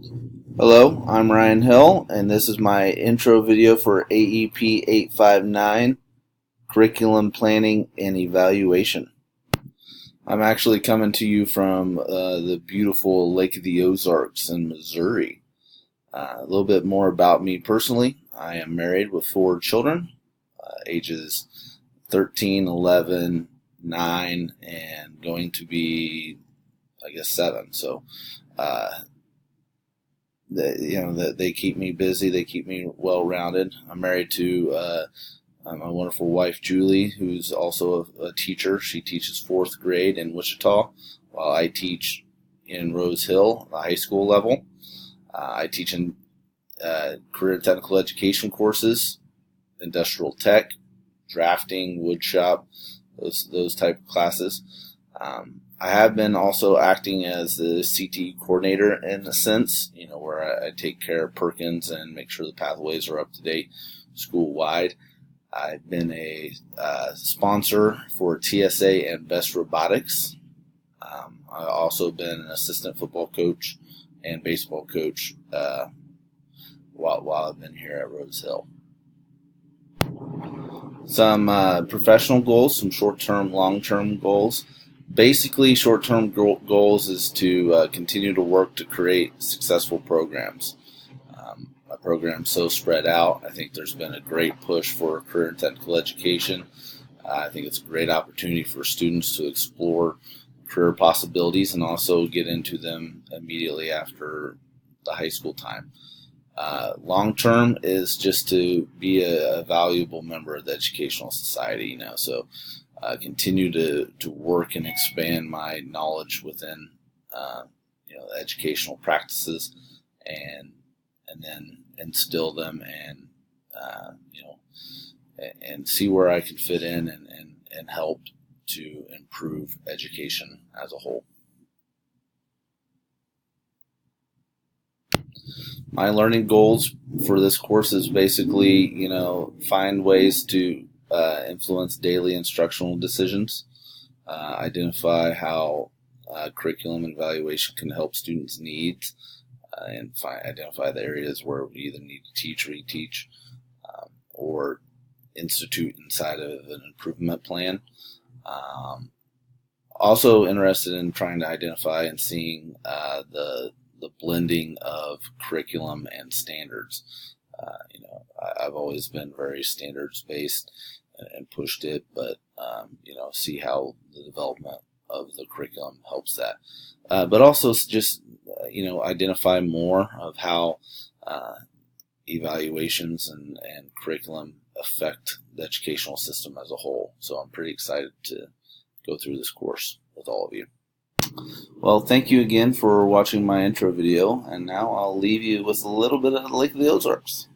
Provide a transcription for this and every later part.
Hello, I'm Ryan Hill, and this is my intro video for AEP 859, Curriculum Planning and Evaluation. I'm actually coming to you from the beautiful Lake of the Ozarks in Missouri. A little bit more about me personally. I am married with 4 children, ages 13, 11, 9, and going to be, 7. So, they keep me busy. They keep me well-rounded. I'm married to my wonderful wife, Julie, who's also a teacher. She teaches 4th grade in Wichita, while I teach in Rose Hill, the high school level. I teach in career and technical education courses, industrial tech, drafting, wood shop, those type of classes. I have been also acting as the CT coordinator in a sense, where I take care of Perkins and make sure the pathways are up to date school-wide. I've been a sponsor for TSA and Best Robotics. I've also been an assistant football coach and baseball coach while I've been here at Rose Hill. Some professional goals, some short-term, long-term goals. Basically, short-term goals is to continue to work to create successful programs. My program's so spread out. I think there's been a great push for career and technical education. I think it's a great opportunity for students to explore career possibilities and also get into them immediately after the high school time. Long-term is just to be a valuable member of the educational society, so continue to work and expand my knowledge within the educational practices and then instill them and see where I can fit in and help to improve education as a whole. My learning goals for this course is basically, find ways to influence daily instructional decisions, identify how curriculum and evaluation can help students' needs, and identify the areas where we either need to teach, reteach, or institute inside of an improvement plan. Also interested in trying to identify and seeing the blending of curriculum and standards. I've always been very standards-based and pushed it, but see how the development of the curriculum helps that. But also just identify more of how evaluations and curriculum affect the educational system as a whole. So I'm pretty excited to go through this course with all of you. Well, thank you again for watching my intro video, and now I'll leave you with a little bit of the Lake of the Ozarks.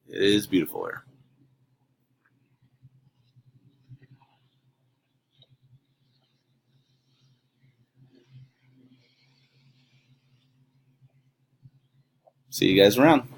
It is beautiful here. See you guys around.